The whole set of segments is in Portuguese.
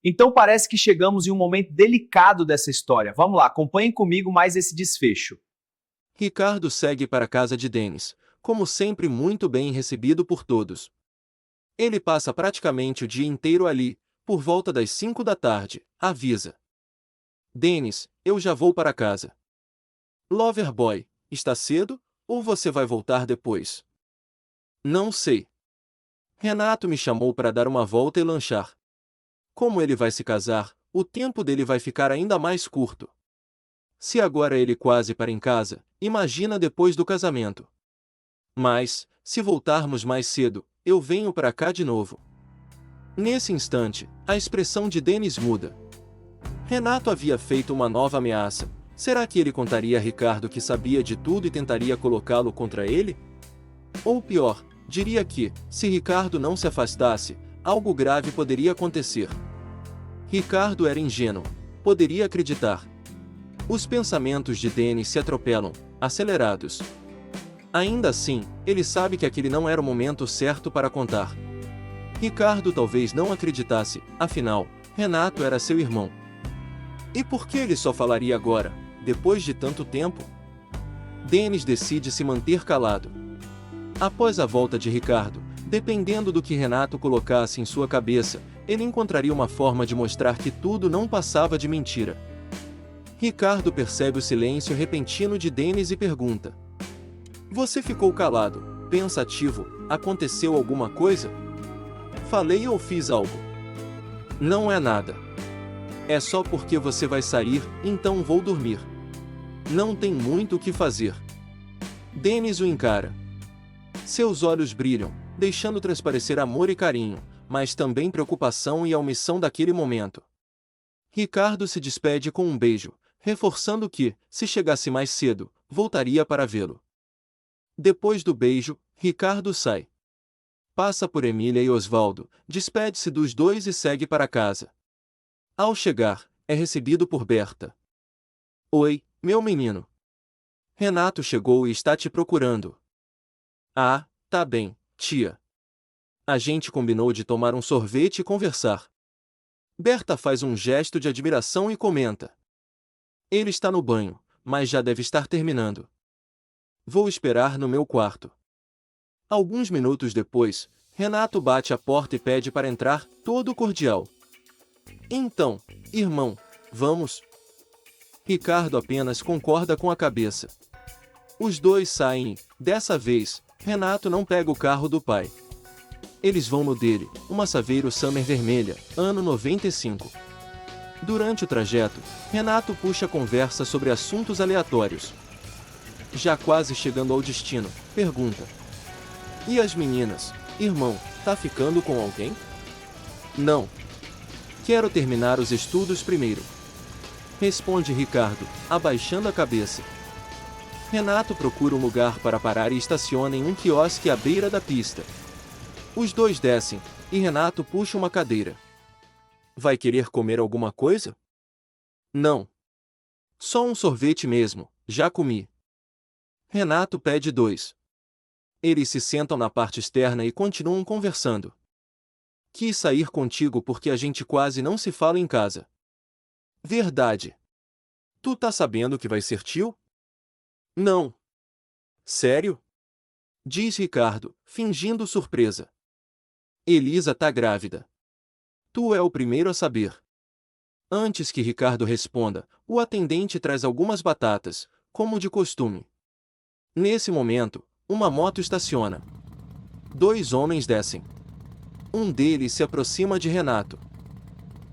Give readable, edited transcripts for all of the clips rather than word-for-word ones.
Então parece que chegamos em um momento delicado dessa história. Vamos lá, acompanhem comigo mais esse desfecho. Ricardo segue para a casa de Dennis, como sempre muito bem recebido por todos. Ele passa praticamente o dia inteiro ali, por volta das 5 da tarde, avisa. Dennis, eu já vou para casa. Loverboy, está cedo, ou você vai voltar depois? Não sei. Renato me chamou para dar uma volta e lanchar. Como ele vai se casar, o tempo dele vai ficar ainda mais curto. Se agora ele quase para em casa, imagina depois do casamento. Mas, se voltarmos mais cedo, eu venho para cá de novo. Nesse instante, a expressão de Dennis muda. Renato havia feito uma nova ameaça. Será que ele contaria a Ricardo que sabia de tudo e tentaria colocá-lo contra ele? Ou pior, diria que, se Ricardo não se afastasse, algo grave poderia acontecer. Ricardo era ingênuo. Poderia acreditar. Os pensamentos de Dennis se atropelam, acelerados. Ainda assim, ele sabe que aquele não era o momento certo para contar. Ricardo talvez não acreditasse, afinal, Renato era seu irmão. E por que ele só falaria agora, depois de tanto tempo? Dennis decide se manter calado. Após a volta de Ricardo, dependendo do que Renato colocasse em sua cabeça, ele encontraria uma forma de mostrar que tudo não passava de mentira. Ricardo percebe o silêncio repentino de Dennis e pergunta: Você ficou calado, pensativo, aconteceu alguma coisa? Falei ou fiz algo? Não é nada. É só porque você vai sair, então vou dormir. Não tem muito o que fazer. Dennis o encara. Seus olhos brilham, deixando transparecer amor e carinho, mas também preocupação e a omissão daquele momento. Ricardo se despede com um beijo, reforçando que, se chegasse mais cedo, voltaria para vê-lo. Depois do beijo, Ricardo sai. Passa por Emília e Osvaldo, despede-se dos dois e segue para casa. Ao chegar, é recebido por Berta. Oi, meu menino. Renato chegou e está te procurando. Ah, tá bem, tia. A gente combinou de tomar um sorvete e conversar. Berta faz um gesto de admiração e comenta: Ele está no banho, mas já deve estar terminando. Vou esperar no meu quarto. Alguns minutos depois, Renato bate a porta e pede para entrar, todo cordial. Então, irmão, vamos? Ricardo apenas concorda com a cabeça. Os dois saem e, dessa vez, Renato não pega o carro do pai. Eles vão no dele, uma Saveiro Summer vermelha, ano 95. Durante o trajeto, Renato puxa a conversa sobre assuntos aleatórios. Já quase chegando ao destino, pergunta: E as meninas, irmão, tá ficando com alguém? Não. Quero terminar os estudos primeiro. Responde Ricardo, abaixando a cabeça. Renato procura um lugar para parar e estaciona em um quiosque à beira da pista. Os dois descem, e Renato puxa uma cadeira. Vai querer comer alguma coisa? Não. Só um sorvete mesmo, já comi. Renato pede 2. Eles se sentam na parte externa e continuam conversando. Quis sair contigo porque a gente quase não se fala em casa. Verdade. Tu tá sabendo que vai ser tio? Não. Sério? Diz Ricardo, fingindo surpresa. Elisa tá grávida. Tu é o primeiro a saber. Antes que Ricardo responda, o atendente traz algumas batatas, como de costume. Nesse momento, uma moto estaciona. 2 homens descem. Um deles se aproxima de Renato.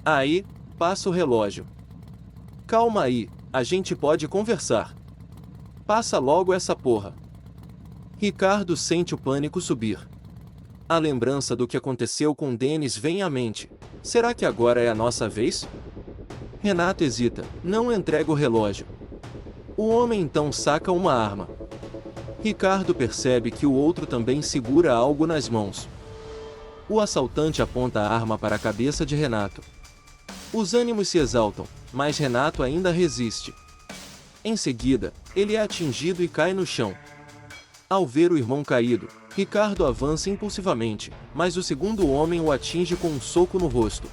Aí, passa o relógio. Calma aí, a gente pode conversar. Passa logo essa porra. Ricardo sente o pânico subir. A lembrança do que aconteceu com Dennis vem à mente. Será que agora é a nossa vez? Renato hesita, não entrega o relógio. O homem então saca uma arma. Ricardo percebe que o outro também segura algo nas mãos. O assaltante aponta a arma para a cabeça de Renato. Os ânimos se exaltam, mas Renato ainda resiste. Em seguida, ele é atingido e cai no chão. Ao ver o irmão caído, Ricardo avança impulsivamente, mas o segundo homem o atinge com um soco no rosto.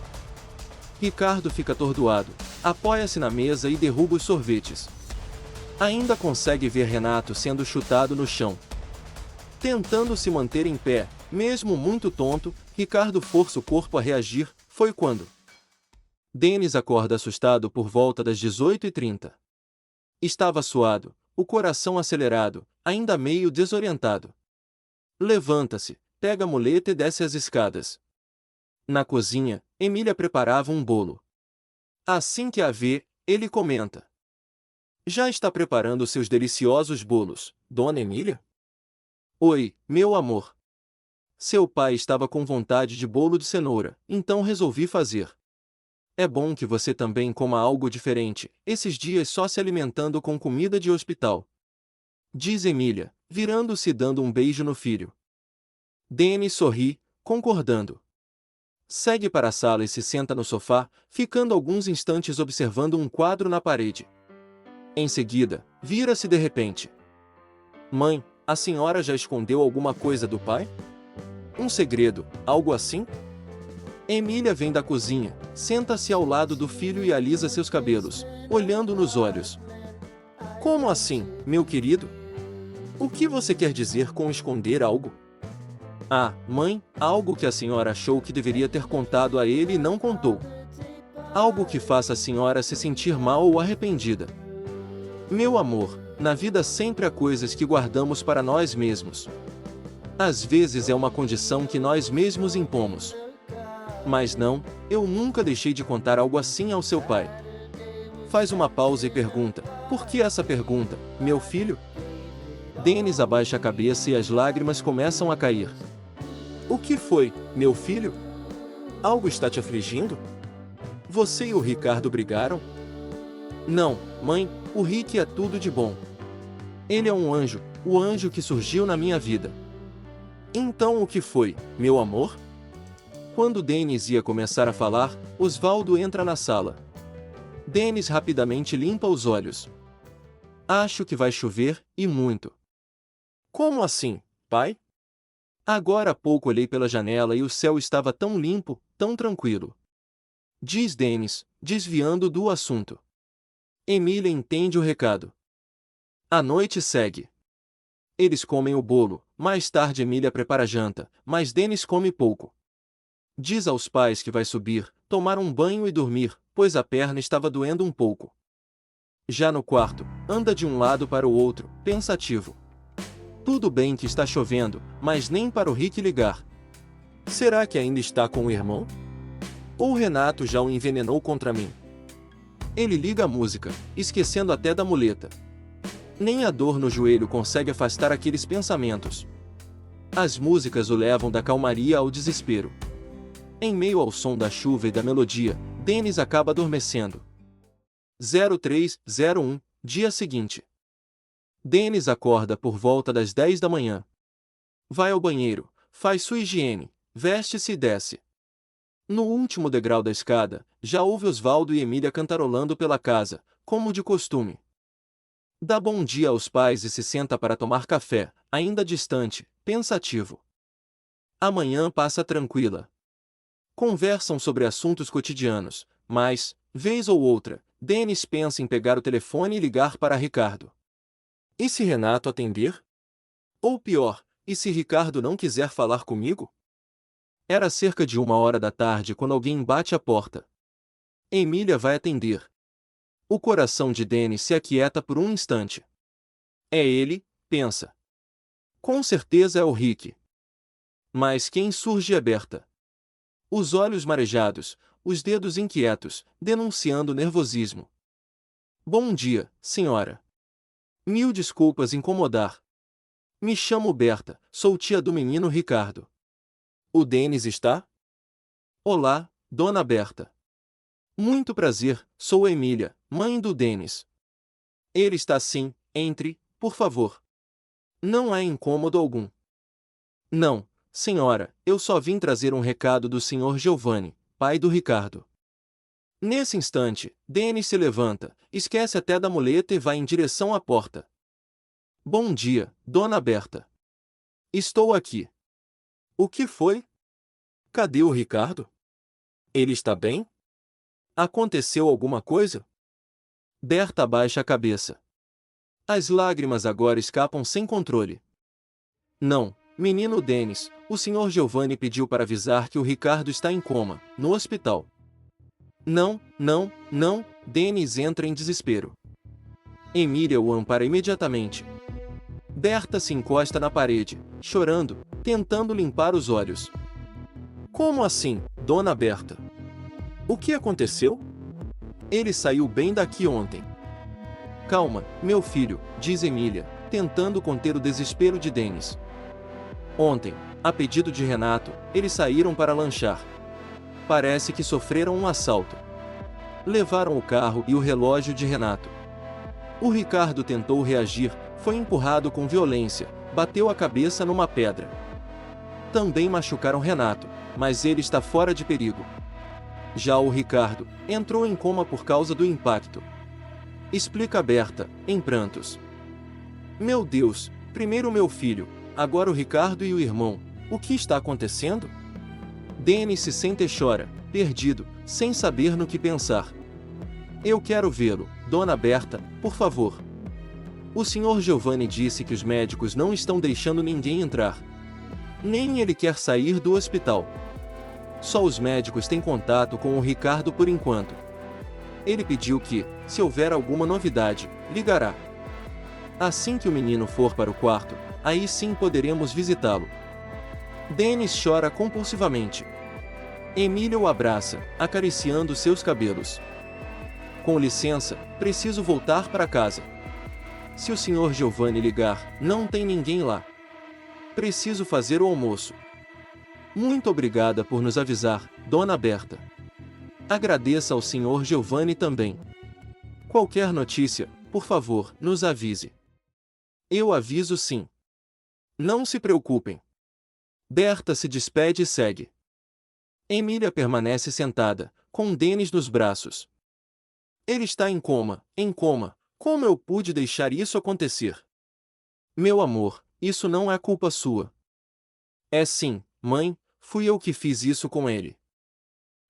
Ricardo fica atordoado, apoia-se na mesa e derruba os sorvetes. Ainda consegue ver Renato sendo chutado no chão. Tentando se manter em pé, mesmo muito tonto, Ricardo força o corpo a reagir. Foi quando Denis acorda assustado por volta das 18h30. Estava suado, o coração acelerado, ainda meio desorientado. Levanta-se, pega a muleta e desce as escadas. Na cozinha, Emília preparava um bolo. Assim que a vê, ele comenta: "Já está preparando seus deliciosos bolos, Dona Emília?" "Oi, meu amor. Seu pai estava com vontade de bolo de cenoura, então resolvi fazer. É bom que você também coma algo diferente, esses dias só se alimentando com comida de hospital", diz Emília, virando-se e dando um beijo no filho. Denis sorri, concordando. Segue para a sala e se senta no sofá, ficando alguns instantes observando um quadro na parede. Em seguida, vira-se de repente. "Mãe, a senhora já escondeu alguma coisa do pai? Um segredo, algo assim?" Emília vem da cozinha, senta-se ao lado do filho e alisa seus cabelos, olhando nos olhos. "Como assim, meu querido? O que você quer dizer com esconder algo?" "Ah, mãe, algo que a senhora achou que deveria ter contado a ele e não contou. Algo que faça a senhora se sentir mal ou arrependida." "Meu amor, na vida sempre há coisas que guardamos para nós mesmos. Às vezes é uma condição que nós mesmos impomos. Mas não, eu nunca deixei de contar algo assim ao seu pai." Faz uma pausa e pergunta: "Por que essa pergunta, meu filho?" Denis abaixa a cabeça e as lágrimas começam a cair. "O que foi, meu filho? Algo está te afligindo? Você e o Ricardo brigaram?" "Não, mãe, o Rick é tudo de bom. Ele é um anjo, o anjo que surgiu na minha vida." "Então o que foi, meu amor?" Quando Denis ia começar a falar, Osvaldo entra na sala. Denis rapidamente limpa os olhos. "Acho que vai chover, e muito." "Como assim, pai?" "Agora há pouco olhei pela janela e o céu estava tão limpo, tão tranquilo", diz Denis, desviando do assunto. Emília entende o recado. A noite segue. Eles comem o bolo, mais tarde Emília prepara a janta, mas Denis come pouco. Diz aos pais que vai subir, tomar um banho e dormir, pois a perna estava doendo um pouco. Já no quarto, anda de um lado para o outro, pensativo. Tudo bem que está chovendo, mas nem para o Rick ligar. Será que ainda está com o irmão? Ou Renato já o envenenou contra mim? Ele liga a música, esquecendo até da muleta. Nem a dor no joelho consegue afastar aqueles pensamentos. As músicas o levam da calmaria ao desespero. Em meio ao som da chuva e da melodia, Denis acaba adormecendo. 0301, dia seguinte. Denis acorda por volta das 10 da manhã. Vai ao banheiro, faz sua higiene, veste-se e desce. No último degrau da escada, já ouve Osvaldo e Emília cantarolando pela casa, como de costume. Dá bom dia aos pais e se senta para tomar café, ainda distante, pensativo. A manhã passa tranquila. Conversam sobre assuntos cotidianos, mas, vez ou outra, Denis pensa em pegar o telefone e ligar para Ricardo. E se Renato atender? Ou pior, e se Ricardo não quiser falar comigo? Era cerca de 1h da tarde quando alguém bate à porta. Emília vai atender. O coração de Denis se aquieta por um instante. É ele, pensa. Com certeza é o Rick. Mas quem surge é Berta. Os olhos marejados, os dedos inquietos, denunciando nervosismo. "Bom dia, senhora. Mil desculpas incomodar. Me chamo Berta, sou tia do menino Ricardo. O Denis está?" "Olá, dona Berta. Muito prazer, sou Emília, mãe do Denis." "Ele está sim, entre, por favor. Não há incômodo algum." "Não, senhora, eu só vim trazer um recado do senhor Giovanni, pai do Ricardo." Nesse instante, Denis se levanta, esquece até da muleta e vai em direção à porta. "Bom dia, dona Berta. Estou aqui." "O que foi? Cadê o Ricardo? Ele está bem?" Aconteceu alguma coisa? Berta abaixa a cabeça. As lágrimas agora escapam sem controle. Não, menino Dennis, o Sr. Giovanni pediu para avisar que o Ricardo está em coma, no hospital. Não, não, não, Dennis entra em desespero. Emília o ampara imediatamente. Berta se encosta na parede, chorando, tentando limpar os olhos. Como assim, dona Berta? O que aconteceu? Ele saiu bem daqui ontem. Calma, meu filho, diz Emília, tentando conter o desespero de Dennis. Ontem, a pedido de Renato, eles saíram para lanchar. Parece que sofreram um assalto. Levaram o carro e o relógio de Renato. O Ricardo tentou reagir, foi empurrado com violência, bateu a cabeça numa pedra. Também machucaram Renato, mas ele está fora de perigo. Já o Ricardo entrou em coma por causa do impacto. Explica Berta, em prantos. Meu Deus, primeiro meu filho, agora o Ricardo e o irmão, o que está acontecendo? Dennis se sente e chora, perdido, sem saber no que pensar. Eu quero vê-lo, dona Berta, por favor. O Sr. Giovanni disse que os médicos não estão deixando ninguém entrar. Nem ele quer sair do hospital. Só os médicos têm contato com o Ricardo por enquanto. Ele pediu que, se houver alguma novidade, ligará. Assim que o menino for para o quarto, aí sim poderemos visitá-lo. Dennis chora compulsivamente. Emília o abraça, acariciando seus cabelos. Com licença, preciso voltar para casa. Se o Sr. Giovanni ligar, não tem ninguém lá. Preciso fazer o almoço. Muito obrigada por nos avisar, dona Berta. Agradeça ao Sr. Giovanni também. Qualquer notícia, por favor, nos avise. Eu aviso sim. Não se preocupem. Berta se despede e segue. Emília permanece sentada, com Dennis nos braços. Ele está em coma, em coma. Como eu pude deixar isso acontecer? Meu amor, isso não é culpa sua. É sim, mãe, fui eu que fiz isso com ele.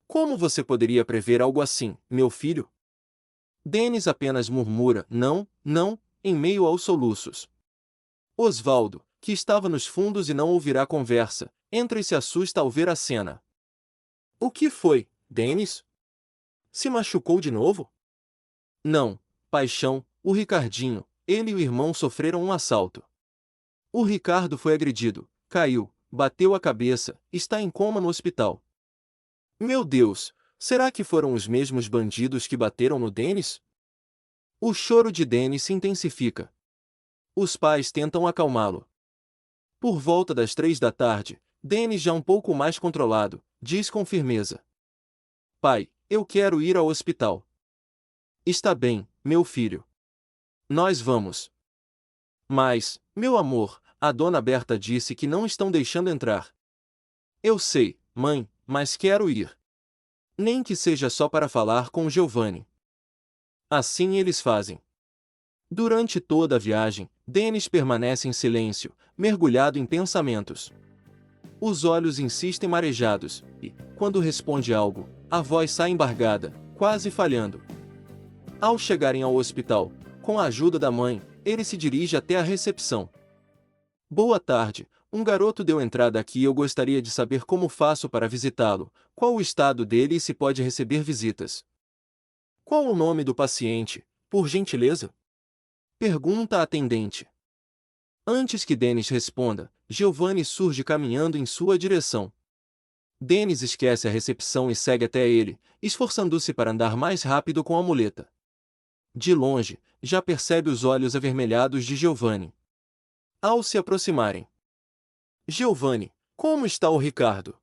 Como você poderia prever algo assim, meu filho? Dennis apenas murmura, não, não, em meio aos soluços. Osvaldo, que estava nos fundos e não ouvirá a conversa, entra e se assusta ao ver a cena. O que foi, Dennis? Se machucou de novo? Não, paixão, o Ricardinho, ele e o irmão sofreram um assalto. O Ricardo foi agredido, caiu, bateu a cabeça, está em coma no hospital. Meu Deus, será que foram os mesmos bandidos que bateram no Dennis? O choro de Dennis se intensifica. Os pais tentam acalmá-lo. Por volta das 3 da tarde, Dennis, já um pouco mais controlado, diz com firmeza. Pai, eu quero ir ao hospital. Está bem, meu filho. Nós vamos. Mas, meu amor, a dona Berta disse que não estão deixando entrar. Eu sei, mãe, mas quero ir. Nem que seja só para falar com Giovanni. Assim eles fazem. Durante toda a viagem, Dennis permanece em silêncio, mergulhado em pensamentos. Os olhos insistem marejados, e, quando responde algo, a voz sai embargada, quase falhando. Ao chegarem ao hospital, com a ajuda da mãe, ele se dirige até a recepção. Boa tarde, um garoto deu entrada aqui e eu gostaria de saber como faço para visitá-lo, qual o estado dele e se pode receber visitas. Qual o nome do paciente, por gentileza? Pergunta a atendente. Antes que Dennis responda, Giovanni surge caminhando em sua direção. Dennis esquece a recepção e segue até ele, esforçando-se para andar mais rápido com a muleta. De longe, já percebe os olhos avermelhados de Giovanni. Ao se aproximarem. Giovanni, como está o Ricardo?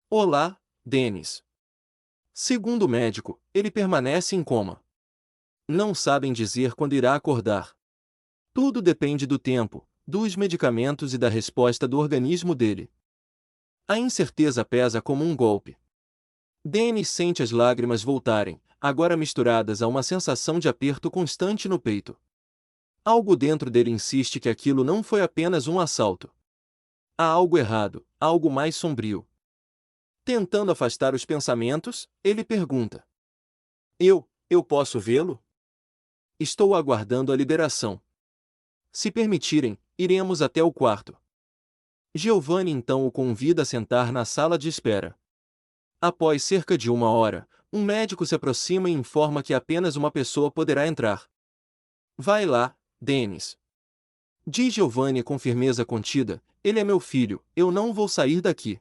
Olá, Dennis. Segundo o médico, ele permanece em coma. Não sabem dizer quando irá acordar. Tudo depende do tempo, dos medicamentos e da resposta do organismo dele. A incerteza pesa como um golpe. Dennis sente as lágrimas voltarem, agora misturadas a uma sensação de aperto constante no peito. Algo dentro dele insiste que aquilo não foi apenas um assalto. Há algo errado, algo mais sombrio. Tentando afastar os pensamentos, ele pergunta. Eu posso vê-lo? Estou aguardando a liberação. Se permitirem, iremos até o quarto. Giovanni então o convida a sentar na sala de espera. Após cerca de 1 hora, um médico se aproxima e informa que apenas uma pessoa poderá entrar. Vai lá, Dennis. Diz Giovanni com firmeza contida, ele é meu filho, eu não vou sair daqui.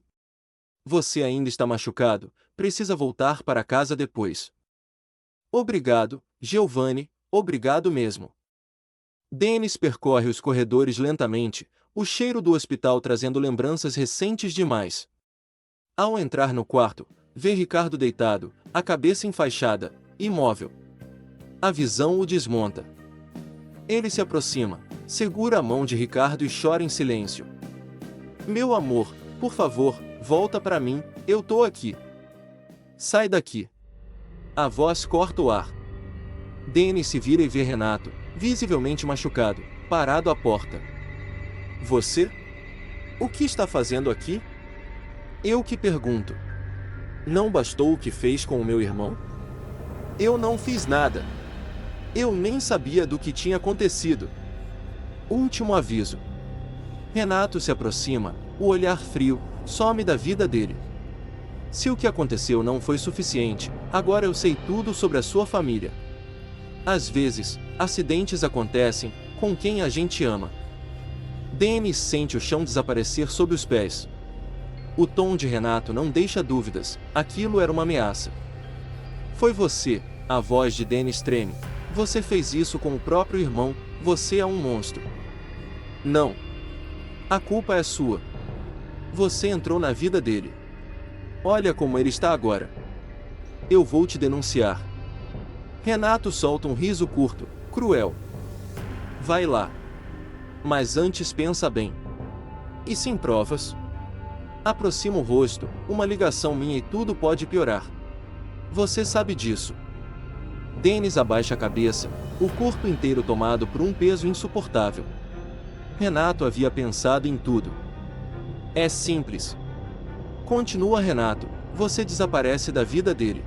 Você ainda está machucado, precisa voltar para casa depois. Obrigado, Giovanni, obrigado mesmo. Dennis percorre os corredores lentamente, o cheiro do hospital trazendo lembranças recentes demais. Ao entrar no quarto, vê Ricardo deitado, a cabeça enfaixada, imóvel. A visão o desmonta. Ele se aproxima, segura a mão de Ricardo e chora em silêncio. Meu amor, por favor, volta para mim, eu tô aqui. Sai daqui. A voz corta o ar. Dennis se vira e vê Renato, visivelmente machucado, parado à porta. Você? O que está fazendo aqui? Eu que pergunto. Não bastou o que fez com o meu irmão? Eu não fiz nada. Eu nem sabia do que tinha acontecido. Último aviso. Renato se aproxima, o olhar frio, some da vida dele. Se o que aconteceu não foi suficiente, agora eu sei tudo sobre a sua família. Às vezes, acidentes acontecem com quem a gente ama. Dennis sente o chão desaparecer sob os pés. O tom de Renato não deixa dúvidas, aquilo era uma ameaça. Foi você, a voz de Dennis treme. Você fez isso com o próprio irmão, você é um monstro. Não. A culpa é sua. Você entrou na vida dele. Olha como ele está agora. Eu vou te denunciar. Renato solta um riso curto, cruel. Vai lá. Mas antes pensa bem. E sem provas? Aproxima o rosto, uma ligação minha e tudo pode piorar. Você sabe disso. Dennis abaixa a cabeça, o corpo inteiro tomado por um peso insuportável. Renato havia pensado em tudo. É simples. Continua Renato, você desaparece da vida dele.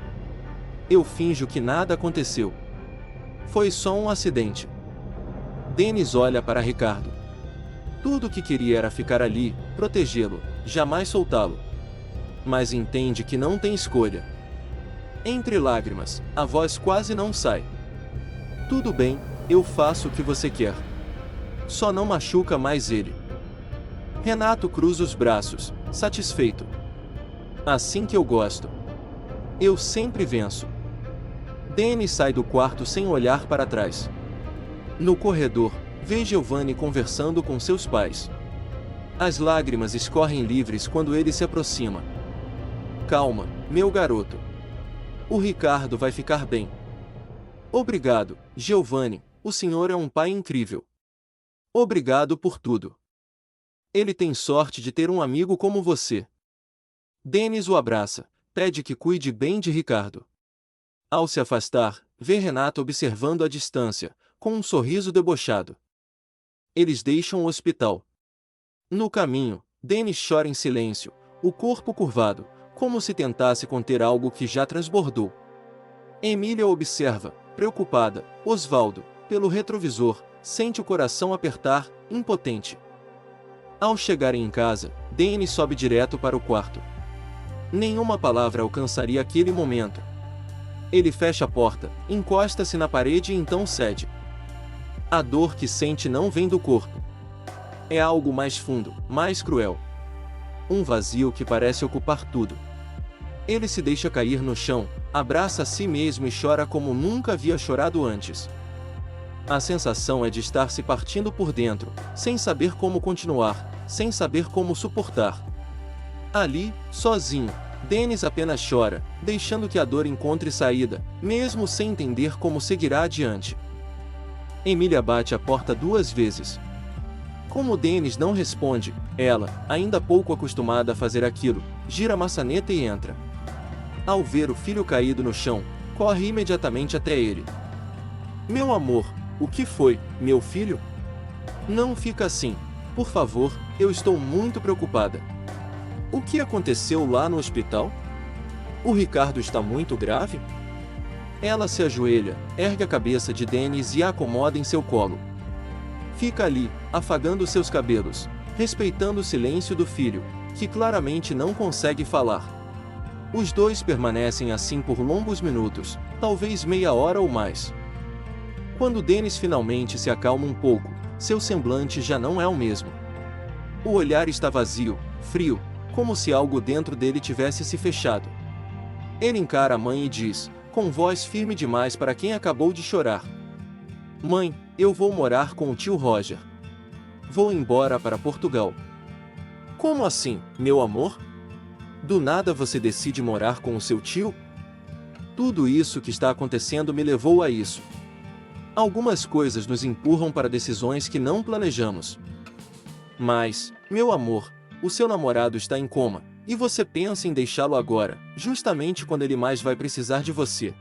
Eu finjo que nada aconteceu. Foi só um acidente. Dennis olha para Ricardo. Tudo o que queria era ficar ali, protegê-lo, jamais soltá-lo. Mas entende que não tem escolha. Entre lágrimas, a voz quase não sai. Tudo bem, eu faço o que você quer. Só não machuca mais ele. Renato cruza os braços, satisfeito. Assim que eu gosto. Eu sempre venço. Dennis sai do quarto sem olhar para trás. No corredor, vê Giovanni conversando com seus pais. As lágrimas escorrem livres quando ele se aproxima. Calma, meu garoto. O Ricardo vai ficar bem. Obrigado, Giovanni, o senhor é um pai incrível. Obrigado por tudo. Ele tem sorte de ter um amigo como você. Dennis o abraça, pede que cuide bem de Ricardo. Ao se afastar, vê Renato observando à distância, com um sorriso debochado. Eles deixam o hospital. No caminho, Dennis chora em silêncio, o corpo curvado, como se tentasse conter algo que já transbordou. Emília observa, preocupada, Osvaldo, pelo retrovisor, sente o coração apertar, impotente. Ao chegarem em casa, Dennis sobe direto para o quarto. Nenhuma palavra alcançaria aquele momento. Ele fecha a porta, encosta-se na parede e então cede. A dor que sente não vem do corpo. É algo mais fundo, mais cruel. Um vazio que parece ocupar tudo. Ele se deixa cair no chão, abraça a si mesmo e chora como nunca havia chorado antes. A sensação é de estar se partindo por dentro, sem saber como continuar, sem saber como suportar. Ali, sozinho, Dennis apenas chora, deixando que a dor encontre saída, mesmo sem entender como seguirá adiante. Emília bate a porta 2 vezes. Como Dennis não responde, ela, ainda pouco acostumada a fazer aquilo, gira a maçaneta e entra. Ao ver o filho caído no chão, corre imediatamente até ele. Meu amor, o que foi, meu filho? Não fica assim, por favor, eu estou muito preocupada. O que aconteceu lá no hospital? O Ricardo está muito grave? Ela se ajoelha, ergue a cabeça de Dennis e a acomoda em seu colo. Fica ali, afagando seus cabelos, respeitando o silêncio do filho, que claramente não consegue falar. Os dois permanecem assim por longos minutos, talvez meia hora ou mais. Quando Dennis finalmente se acalma um pouco, seu semblante já não é o mesmo. O olhar está vazio, frio, como se algo dentro dele tivesse se fechado. Ele encara a mãe e diz, com voz firme demais para quem acabou de chorar: Mãe, eu vou morar com o tio Roger. Vou embora para Portugal. Como assim, meu amor? Do nada você decide morar com o seu tio? Tudo isso que está acontecendo me levou a isso. Algumas coisas nos empurram para decisões que não planejamos. Mas, meu amor, o seu namorado está em coma, e você pensa em deixá-lo agora, justamente quando ele mais vai precisar de você.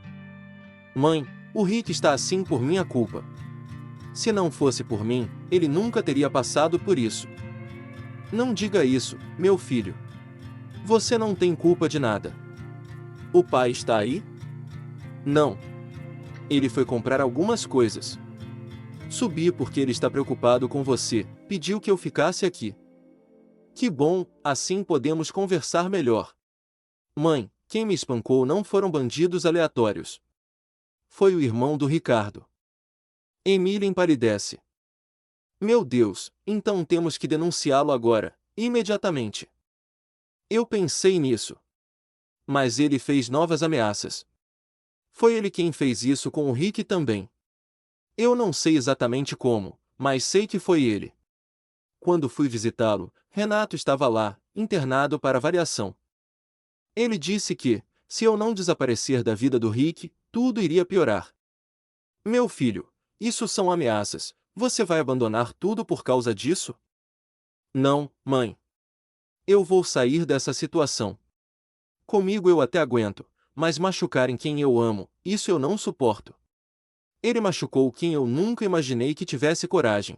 Mãe, o Rick está assim por minha culpa. Se não fosse por mim, ele nunca teria passado por isso. Não diga isso, meu filho. Você não tem culpa de nada. O pai está aí? Não. Ele foi comprar algumas coisas. Subi porque ele está preocupado com você, pediu que eu ficasse aqui. Que bom, assim podemos conversar melhor. Mãe, quem me espancou não foram bandidos aleatórios. Foi o irmão do Ricardo. Emília empalidece. Meu Deus, então temos que denunciá-lo agora, imediatamente. Eu pensei nisso. Mas ele fez novas ameaças. Foi ele quem fez isso com o Rick também. Eu não sei exatamente como, mas sei que foi ele. Quando fui visitá-lo, Renato estava lá, internado para variação. Ele disse que, se eu não desaparecer da vida do Rick, tudo iria piorar. Meu filho, isso são ameaças. Você vai abandonar tudo por causa disso? Não, mãe. Eu vou sair dessa situação. Comigo eu até aguento, mas machucarem quem eu amo, isso eu não suporto. Ele machucou quem eu nunca imaginei que tivesse coragem.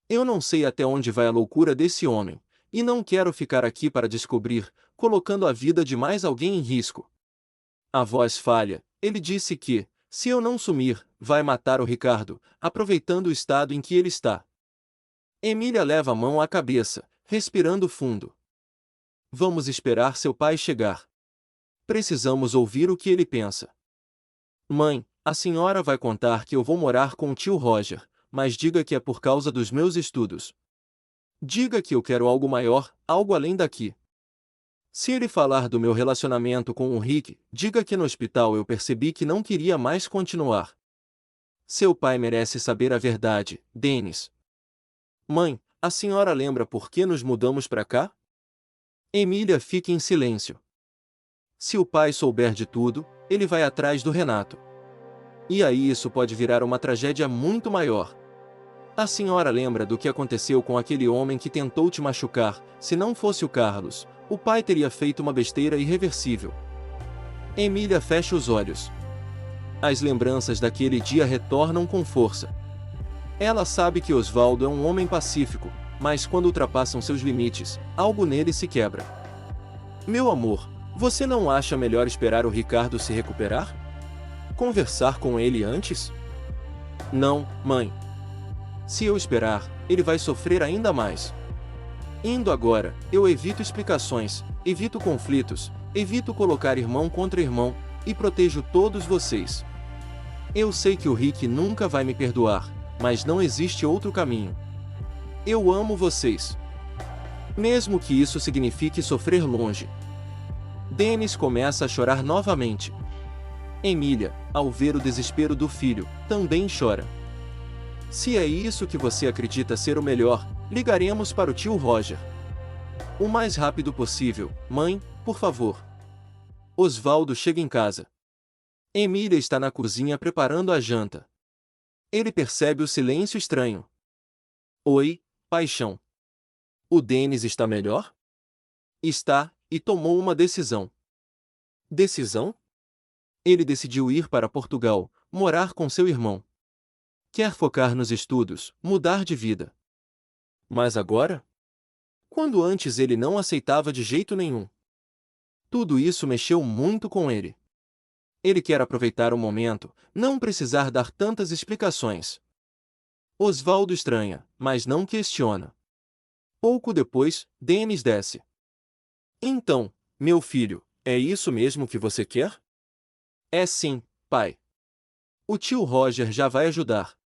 Eu não sei até onde vai a loucura desse homem, e não quero ficar aqui para descobrir, colocando a vida de mais alguém em risco. A voz falha, ele disse que, se eu não sumir, vai matar o Ricardo, aproveitando o estado em que ele está. Emília leva a mão à cabeça, respirando fundo. Vamos esperar seu pai chegar. Precisamos ouvir o que ele pensa. Mãe, a senhora vai contar que eu vou morar com o tio Roger, mas diga que é por causa dos meus estudos. Diga que eu quero algo maior, algo além daqui. Se ele falar do meu relacionamento com o Rick, diga que no hospital eu percebi que não queria mais continuar. Seu pai merece saber a verdade, Dennis. Mãe, a senhora lembra por que nos mudamos para cá? Emília fica em silêncio. Se o pai souber de tudo, ele vai atrás do Renato. E aí isso pode virar uma tragédia muito maior. A senhora lembra do que aconteceu com aquele homem que tentou te machucar? Se não fosse o Carlos, o pai teria feito uma besteira irreversível. Emília fecha os olhos. As lembranças daquele dia retornam com força. Ela sabe que Osvaldo é um homem pacífico, mas quando ultrapassam seus limites, algo nele se quebra. Meu amor, você não acha melhor esperar o Ricardo se recuperar? Conversar com ele antes? Não, mãe. Se eu esperar, ele vai sofrer ainda mais. Indo agora, eu evito explicações, evito conflitos, evito colocar irmão contra irmão, e protejo todos vocês. Eu sei que o Rick nunca vai me perdoar, mas não existe outro caminho. Eu amo vocês. Mesmo que isso signifique sofrer longe. Dennis começa a chorar novamente. Emília, ao ver o desespero do filho, também chora. Se é isso que você acredita ser o melhor, ligaremos para o tio Roger. O mais rápido possível, mãe, por favor. Osvaldo chega em casa. Emília está na cozinha preparando a janta. Ele percebe o silêncio estranho. Oi, paixão. O Dennis está melhor? Está, e tomou uma decisão. Decisão? Ele decidiu ir para Portugal, morar com seu irmão. Quer focar nos estudos, mudar de vida. Mas agora? Quando antes ele não aceitava de jeito nenhum. Tudo isso mexeu muito com ele. Ele quer aproveitar o momento, não precisar dar tantas explicações. Osvaldo estranha, mas não questiona. Pouco depois, Dennis desce. Então, meu filho, é isso mesmo que você quer? É sim, pai. O tio Roger já vai ajudar.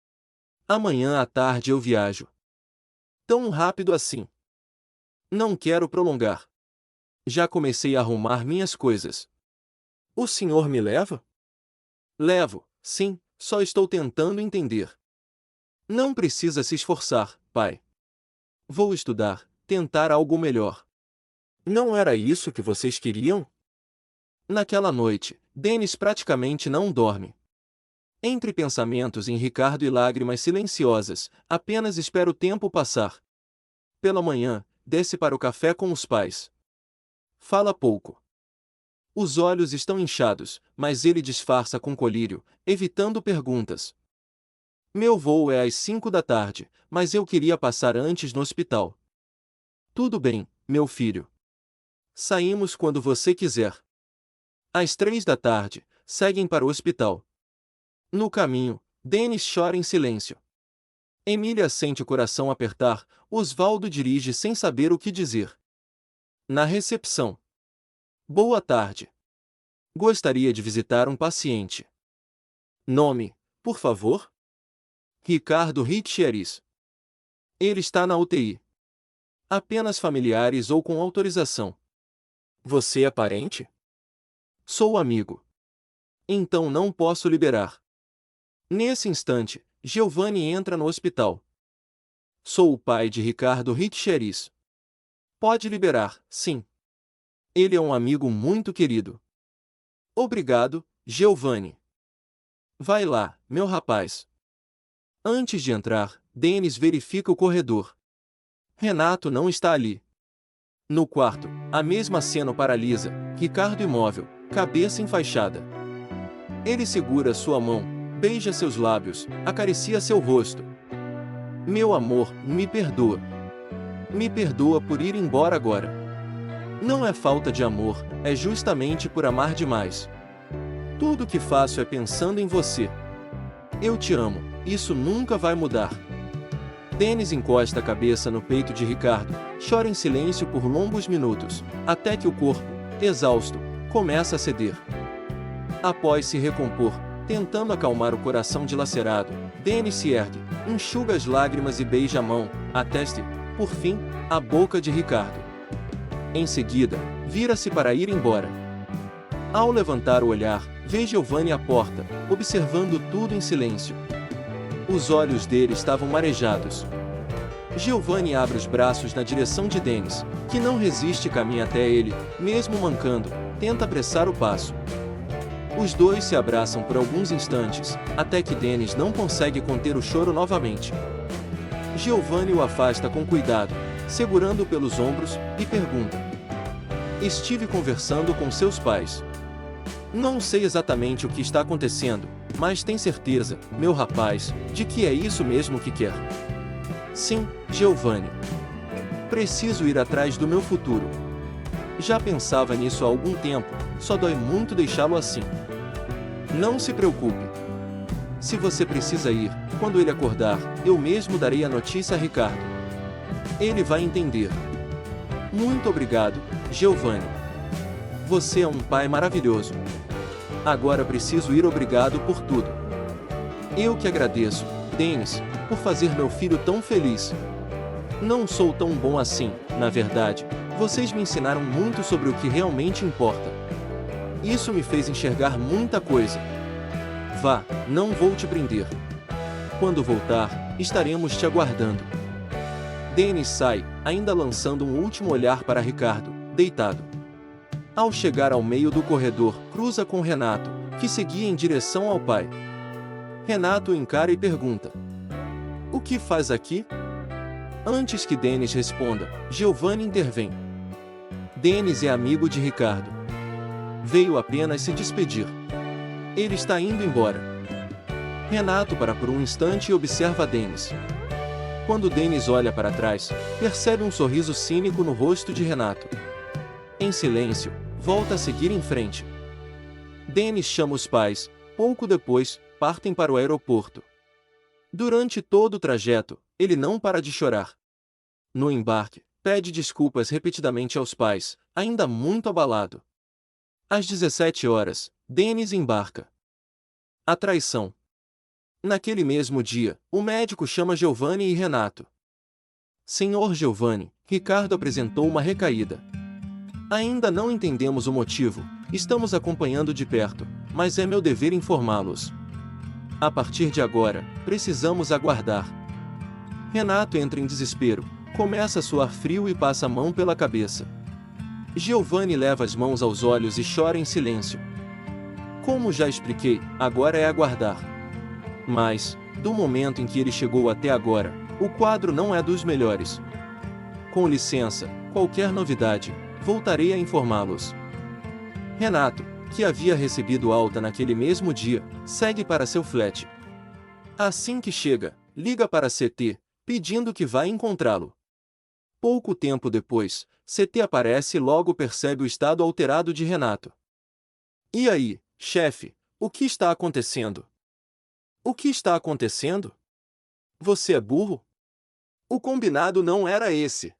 Amanhã à tarde eu viajo. Tão rápido assim. Não quero prolongar. Já comecei a arrumar minhas coisas. O senhor me leva? Levo, sim, só estou tentando entender. Não precisa se esforçar, pai. Vou estudar, tentar algo melhor. Não era isso que vocês queriam? Naquela noite, Dennis praticamente não dorme. Entre pensamentos em Ricardo e lágrimas silenciosas, apenas espera o tempo passar. Pela manhã, desce para o café com os pais. Fala pouco. Os olhos estão inchados, mas ele disfarça com colírio, evitando perguntas. Meu voo é às 5 da tarde, mas eu queria passar antes no hospital. Tudo bem, meu filho. Saímos quando você quiser. Às 3 da tarde, seguem para o hospital. No caminho, Dennis chora em silêncio. Emília sente o coração apertar, Osvaldo dirige sem saber o que dizer. Na recepção. Boa tarde. Gostaria de visitar um paciente. Nome, por favor? Ricardo Richieris. Ele está na UTI. Apenas familiares ou com autorização. Você é parente? Sou amigo. Então não posso liberar. Nesse instante, Giovanni entra no hospital. Sou o pai de Ricardo Richieris. Pode liberar, sim. Ele é um amigo muito querido. Obrigado, Giovanni. Vai lá, meu rapaz. Antes de entrar, Dennis verifica o corredor. Renato não está ali. No quarto, a mesma cena o paralisa, Ricardo imóvel, cabeça enfaixada. Ele segura sua mão, beija seus lábios, acaricia seu rosto. Meu amor, me perdoa. Me perdoa por ir embora agora. Não é falta de amor, é justamente por amar demais. Tudo que faço é pensando em você. Eu te amo, isso nunca vai mudar. Dennis encosta a cabeça no peito de Ricardo, chora em silêncio por longos minutos, até que o corpo, exausto, começa a ceder. Após se recompor, tentando acalmar o coração dilacerado, Dennis se ergue, enxuga as lágrimas e beija a mão, a testa e, por fim, a boca de Ricardo. Em seguida, vira-se para ir embora. Ao levantar o olhar, vê Giovanni à porta, observando tudo em silêncio. Os olhos dele estavam marejados. Giovanni abre os braços na direção de Dennis, que não resiste e caminha até ele, mesmo mancando, tenta apressar o passo. Os dois se abraçam por alguns instantes, até que Dennis não consegue conter o choro novamente. Giovanni o afasta com cuidado, segurando-o pelos ombros, e pergunta: Estive conversando com seus pais. Não sei exatamente o que está acontecendo, mas tem certeza, meu rapaz, de que é isso mesmo que quer. Sim, Giovanni. Preciso ir atrás do meu futuro. Já pensava nisso há algum tempo, só dói muito deixá-lo assim. Não se preocupe. Se você precisa ir, quando ele acordar, eu mesmo darei a notícia a Ricardo. Ele vai entender. Muito obrigado, Giovanni. Você é um pai maravilhoso. Agora preciso ir, obrigado por tudo. Eu que agradeço, Dennis, por fazer meu filho tão feliz. Não sou tão bom assim, na verdade. Vocês me ensinaram muito sobre o que realmente importa. Isso me fez enxergar muita coisa. Vá, não vou te prender. Quando voltar, estaremos te aguardando. Dennis sai, ainda lançando um último olhar para Ricardo, deitado. Ao chegar ao meio do corredor, cruza com Renato, que seguia em direção ao pai. Renato o encara e pergunta: O que faz aqui? Antes que Dennis responda, Giovanni intervém. Dennis é amigo de Ricardo. Veio apenas se despedir. Ele está indo embora. Renato para por um instante e observa Dennis. Quando Dennis olha para trás, percebe um sorriso cínico no rosto de Renato. Em silêncio, volta a seguir em frente. Dennis chama os pais, pouco depois, partem para o aeroporto. Durante todo o trajeto, ele não para de chorar. No embarque, pede desculpas repetidamente aos pais, ainda muito abalado. Às 17 horas, Dennis embarca. A traição. Naquele mesmo dia, o médico chama Giovanni e Renato. Senhor Giovanni, Ricardo apresentou uma recaída. Ainda não entendemos o motivo, estamos acompanhando de perto, mas é meu dever informá-los. A partir de agora, precisamos aguardar. Renato entra em desespero, começa a suar frio e passa a mão pela cabeça. Giovanni leva as mãos aos olhos e chora em silêncio. Como já expliquei, agora é aguardar. Mas, do momento em que ele chegou até agora, o quadro não é dos melhores. Com licença, qualquer novidade, voltarei a informá-los. Renato, que havia recebido alta naquele mesmo dia, segue para seu flat. Assim que chega, liga para CT, pedindo que vá encontrá-lo. Pouco tempo depois, CT aparece e logo percebe o estado alterado de Renato. E aí, chefe, o que está acontecendo? O que está acontecendo? Você é burro? O combinado não era esse.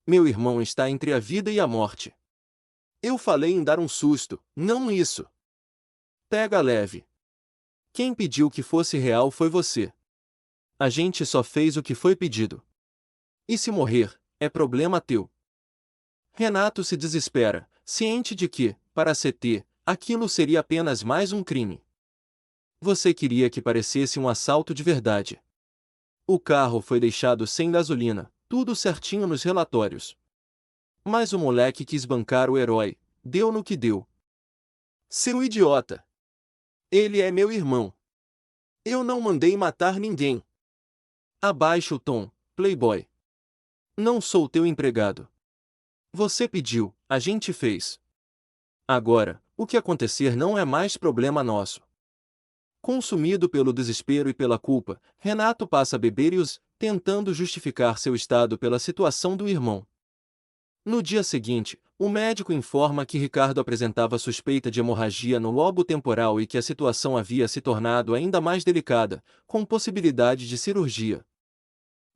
Meu irmão está entre a vida e a morte. Eu falei em dar um susto, não isso. Pega leve. Quem pediu que fosse real foi você. A gente só fez o que foi pedido. E se morrer, é problema teu. Renato se desespera, ciente de que, para a CT, aquilo seria apenas mais um crime. Você queria que parecesse um assalto de verdade. O carro foi deixado sem gasolina, tudo certinho nos relatórios. Mas o moleque quis bancar o herói, deu no que deu. Seu idiota! Ele é meu irmão. Eu não mandei matar ninguém. Abaixa o tom, playboy. Não sou teu empregado. Você pediu, a gente fez. Agora, o que acontecer não é mais problema nosso. Consumido pelo desespero e pela culpa, Renato passa a beber tentando justificar seu estado pela situação do irmão. No dia seguinte, o médico informa que Ricardo apresentava suspeita de hemorragia no lobo temporal e que a situação havia se tornado ainda mais delicada, com possibilidade de cirurgia.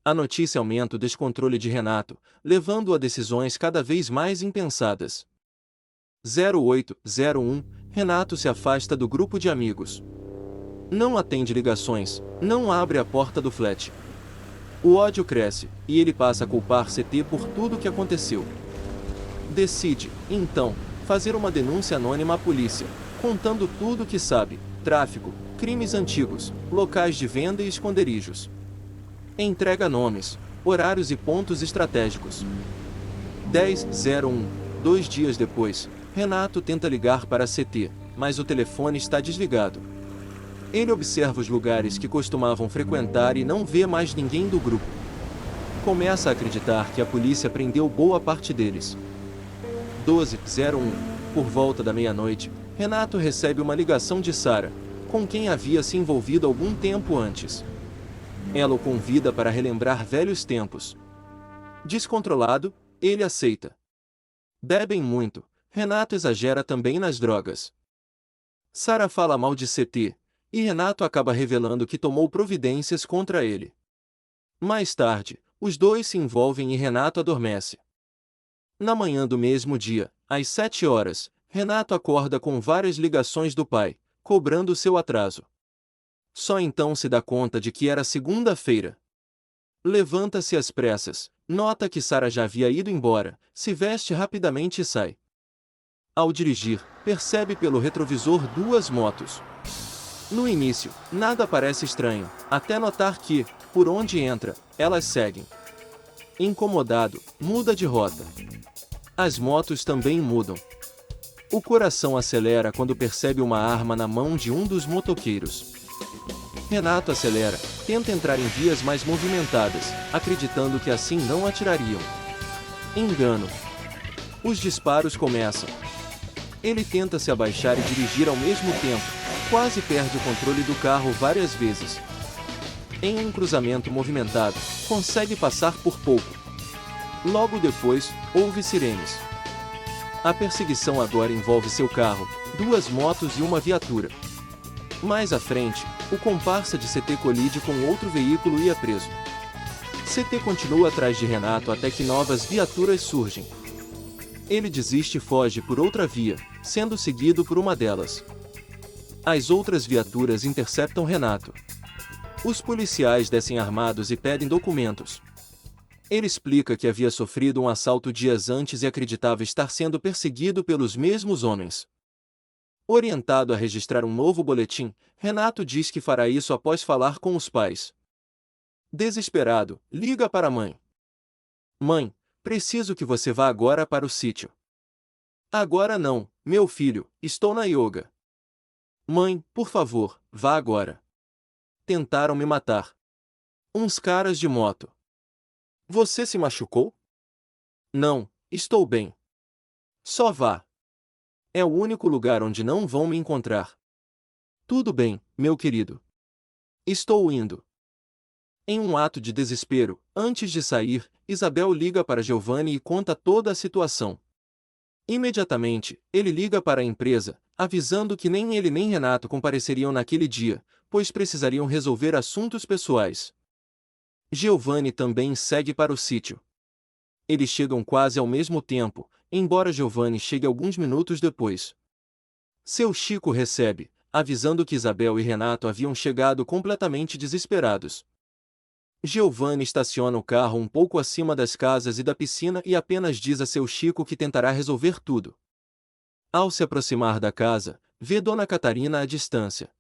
A notícia aumenta o descontrole de Renato, levando-o a decisões cada vez mais impensadas. 0801, Renato se afasta do grupo de amigos. Não atende ligações, não abre a porta do flat. O ódio cresce, e ele passa a culpar CT por tudo o que aconteceu. Decide, então, fazer uma denúncia anônima à polícia, contando tudo o que sabe: tráfico, crimes antigos, locais de venda e esconderijos. Entrega nomes, horários e pontos estratégicos. 10:01, 2 dias depois, Renato tenta ligar para a CT, mas o telefone está desligado. Ele observa os lugares que costumavam frequentar e não vê mais ninguém do grupo. Começa a acreditar que a polícia prendeu boa parte deles. 12:01, por volta da meia-noite, Renato recebe uma ligação de Sara, com quem havia se envolvido algum tempo antes. Ela o convida para relembrar velhos tempos. Descontrolado, ele aceita. Bebem muito, Renato exagera também nas drogas. Sara fala mal de CT, e Renato acaba revelando que tomou providências contra ele. Mais tarde, os dois se envolvem e Renato adormece. Na manhã do mesmo dia, às 7 horas, Renato acorda com várias ligações do pai, cobrando seu atraso. Só então se dá conta de que era segunda-feira. Levanta-se às pressas, nota que Sara já havia ido embora, se veste rapidamente e sai. Ao dirigir, percebe pelo retrovisor 2 motos. No início, nada parece estranho, até notar que, por onde entra, elas seguem. Incomodado, muda de rota. As motos também mudam. O coração acelera quando percebe uma arma na mão de um dos motoqueiros. Renato acelera, tenta entrar em vias mais movimentadas, acreditando que assim não atirariam. Engano. Os disparos começam. Ele tenta se abaixar e dirigir ao mesmo tempo, quase perde o controle do carro várias vezes. Em um cruzamento movimentado, consegue passar por pouco. Logo depois, ouve sirenes. A perseguição agora envolve seu carro, 2 motos e uma viatura. Mais à frente, o comparsa de CT colide com outro veículo e é preso. CT continua atrás de Renato até que novas viaturas surgem. Ele desiste e foge por outra via, sendo seguido por uma delas. As outras viaturas interceptam Renato. Os policiais descem armados e pedem documentos. Ele explica que havia sofrido um assalto dias antes e acreditava estar sendo perseguido pelos mesmos homens. Orientado a registrar um novo boletim, Renato diz que fará isso após falar com os pais. Desesperado, liga para a mãe. Mãe, preciso que você vá agora para o sítio. Agora não, meu filho, estou na yoga. Mãe, por favor, vá agora. Tentaram me matar. Uns caras de moto. Você se machucou? Não, estou bem. Só vá. É o único lugar onde não vão me encontrar. Tudo bem, meu querido. Estou indo. Em um ato de desespero, antes de sair, Isabel liga para Giovanni e conta toda a situação. Imediatamente, ele liga para a empresa, avisando que nem ele nem Renato compareceriam naquele dia, pois precisariam resolver assuntos pessoais. Giovanni também segue para o sítio. Eles chegam quase ao mesmo tempo, embora Giovanni chegue alguns minutos depois. Seu Chico recebe, avisando que Isabel e Renato haviam chegado completamente desesperados. Giovanni estaciona o carro um pouco acima das casas e da piscina e apenas diz a seu Chico que tentará resolver tudo. Ao se aproximar da casa, vê Dona Catarina à distância.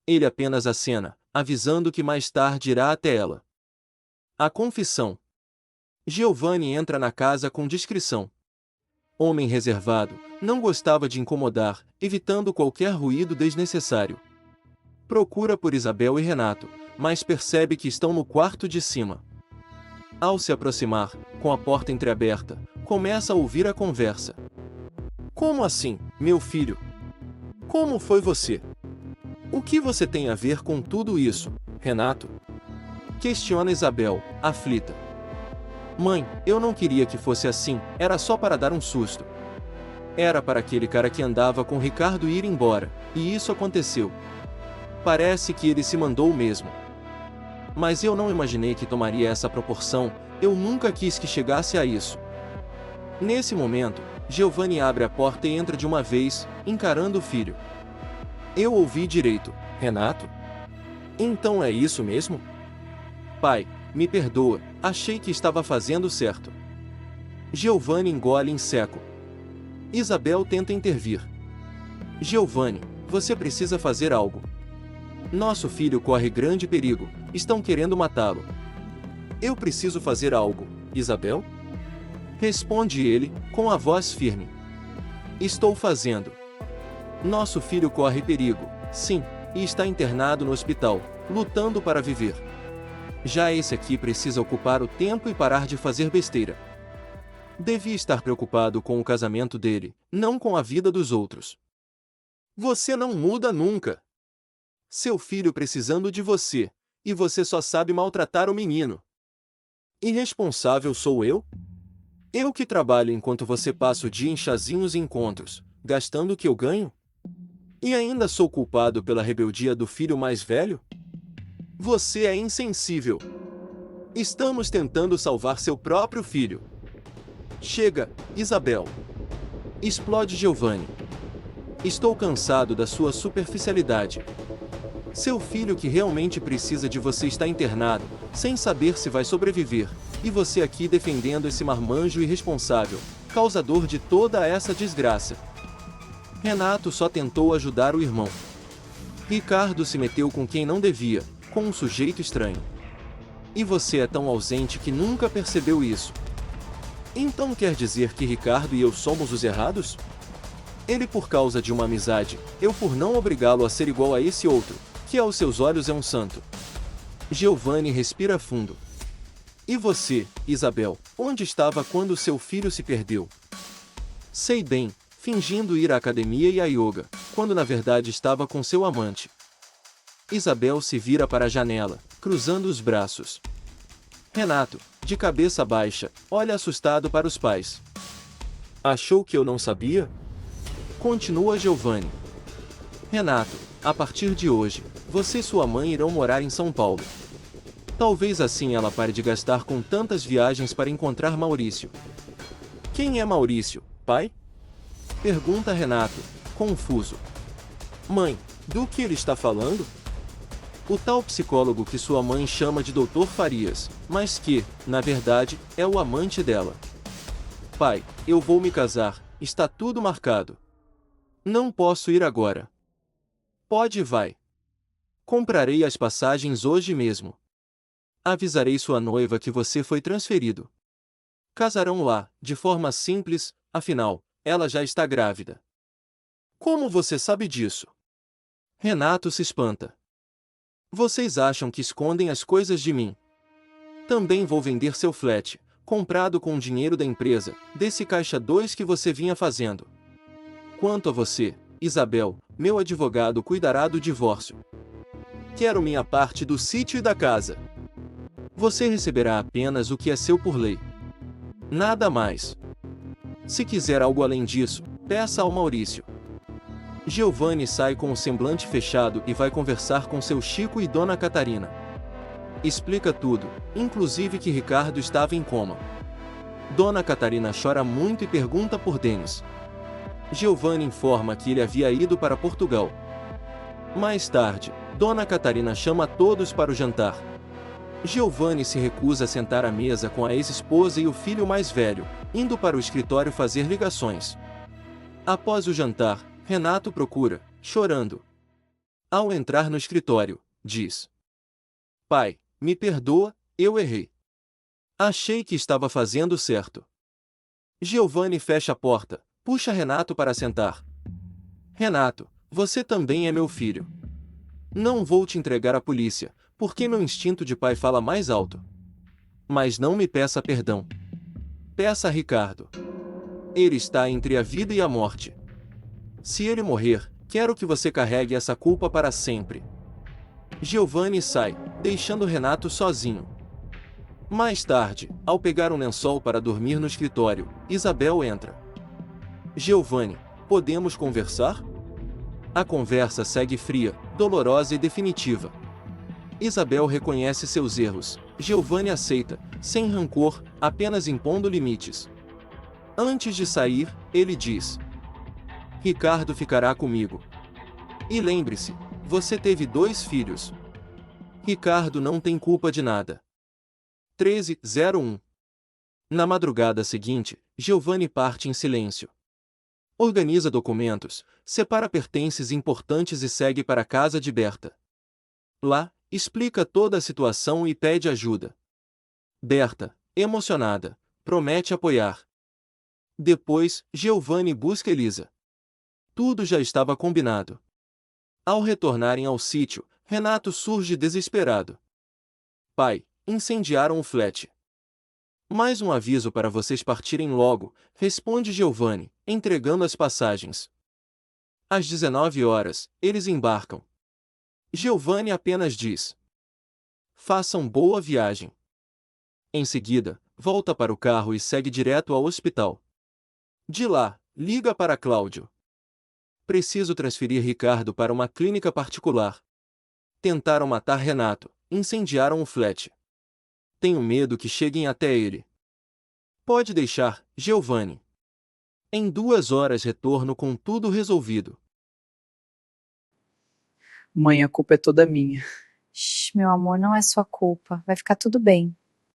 Ele apenas acena, avisando que mais tarde irá até ela. A confissão. Giovanni entra na casa com discrição. Homem reservado, não gostava de incomodar, evitando qualquer ruído desnecessário. Procura por Isabel e Renato, mas percebe que estão no quarto de cima. Ao se aproximar, com a porta entreaberta, começa a ouvir a conversa. Como assim, meu filho? Como foi você? O que você tem a ver com tudo isso, Renato? Questiona Isabel, aflita. Mãe, eu não queria que fosse assim, era só para dar um susto. Era para aquele cara que andava com Ricardo ir embora, e isso aconteceu. Parece que ele se mandou mesmo. Mas eu não imaginei que tomaria essa proporção, eu nunca quis que chegasse a isso. Nesse momento, Giovanni abre a porta e entra de uma vez, encarando o filho. Eu ouvi direito, Renato? Então é isso mesmo? Pai, me perdoa, achei que estava fazendo certo. Giovanni engole em seco. Isabel tenta intervir. Giovanni, você precisa fazer algo. Nosso filho corre grande perigo, estão querendo matá-lo. Eu preciso fazer algo, Isabel? Responde ele, com a voz firme. Estou fazendo. Nosso filho corre perigo, sim, e está internado no hospital, lutando para viver. Já esse aqui precisa ocupar o tempo e parar de fazer besteira. Devia estar preocupado com o casamento dele, não com a vida dos outros. Você não muda nunca. Seu filho precisando de você, e você só sabe maltratar o menino. Irresponsável sou eu? Eu que trabalho enquanto você passa o dia em chazinhos e encontros, gastando o que eu ganho? E ainda sou culpado pela rebeldia do filho mais velho? Você é insensível. Estamos tentando salvar seu próprio filho. Chega, Isabel. Explode Giovanni. Estou cansado da sua superficialidade. Seu filho que realmente precisa de você está internado, sem saber se vai sobreviver, e você aqui defendendo esse marmanjo irresponsável, causador de toda essa desgraça. Renato só tentou ajudar o irmão. Ricardo se meteu com quem não devia, com um sujeito estranho. E você é tão ausente que nunca percebeu isso. Então quer dizer que Ricardo e eu somos os errados? Ele por causa de uma amizade, eu por não obrigá-lo a ser igual a esse outro, que aos seus olhos é um santo. Giovanni respira fundo. E você, Isabel, onde estava quando seu filho se perdeu? Sei bem, fingindo ir à academia e à yoga, quando na verdade estava com seu amante. Isabel se vira para a janela, cruzando os braços. Renato, de cabeça baixa, olha assustado para os pais. Achou que eu não sabia? Continua Giovanni. Renato, a partir de hoje, você e sua mãe irão morar em São Paulo. Talvez assim ela pare de gastar com tantas viagens para encontrar Maurício. Quem é Maurício, pai? Pergunta Renato, confuso. Mãe, do que ele está falando? O tal psicólogo que sua mãe chama de Dr. Farias, mas que, na verdade, é o amante dela. Pai, eu vou me casar, está tudo marcado. Não posso ir agora. Pode e vai. Comprarei as passagens hoje mesmo. Avisarei sua noiva que você foi transferido. Casarão lá, de forma simples, afinal, ela já está grávida. Como você sabe disso? Renato se espanta. Vocês acham que escondem as coisas de mim? Também vou vender seu flat, comprado com o dinheiro da empresa, desse caixa 2 que você vinha fazendo. Quanto a você, Isabel, meu advogado cuidará do divórcio. Quero minha parte do sítio e da casa. Você receberá apenas o que é seu por lei. Nada mais. Se quiser algo além disso, peça ao Maurício. Giovanni sai com o semblante fechado e vai conversar com seu Chico e Dona Catarina. Explica tudo, inclusive que Ricardo estava em coma. Dona Catarina chora muito e pergunta por Denis. Giovanni informa que ele havia ido para Portugal. Mais tarde, Dona Catarina chama todos para o jantar. Giovanni se recusa a sentar à mesa com a ex-esposa e o filho mais velho, indo para o escritório fazer ligações. Após o jantar, Renato procura, chorando. Ao entrar no escritório, diz: Pai, me perdoa, eu errei. Achei que estava fazendo certo. Giovanni fecha a porta, puxa Renato para sentar. Renato, você também é meu filho. Não vou te entregar à polícia, porque meu instinto de pai fala mais alto. Mas não me peça perdão. Peça a Ricardo. Ele está entre a vida e a morte. Se ele morrer, quero que você carregue essa culpa para sempre. Giovanni sai, deixando Renato sozinho. Mais tarde, ao pegar um lençol para dormir no escritório, Isabel entra. Giovanni, podemos conversar? A conversa segue fria, dolorosa e definitiva. Isabel reconhece seus erros, Giovanni aceita, sem rancor, apenas impondo limites. Antes de sair, ele diz: Ricardo ficará comigo. E lembre-se, você teve 2 filhos. Ricardo não tem culpa de nada. 13:01. Na madrugada seguinte, Giovanni parte em silêncio. Organiza documentos, separa pertences importantes e segue para a casa de Berta. Lá, explica toda a situação e pede ajuda. Berta, emocionada, promete apoiar. Depois, Giovanni busca Elisa. Tudo já estava combinado. Ao retornarem ao sítio, Renato surge desesperado. Pai, incendiaram o flat. Mais um aviso para vocês partirem logo, responde Giovanni, entregando as passagens. Às 19 horas, eles embarcam. Giovanni apenas diz: Façam boa viagem. Em seguida, volta para o carro e segue direto ao hospital. De lá, liga para Cláudio. Preciso transferir Ricardo para uma clínica particular. Tentaram matar Renato, incendiaram o flat. Tenho medo que cheguem até ele. Pode deixar, Giovanni. Em 2 horas retorno com tudo resolvido. Mãe, a culpa é toda minha. Shh, meu amor, não é sua culpa. Vai ficar tudo bem.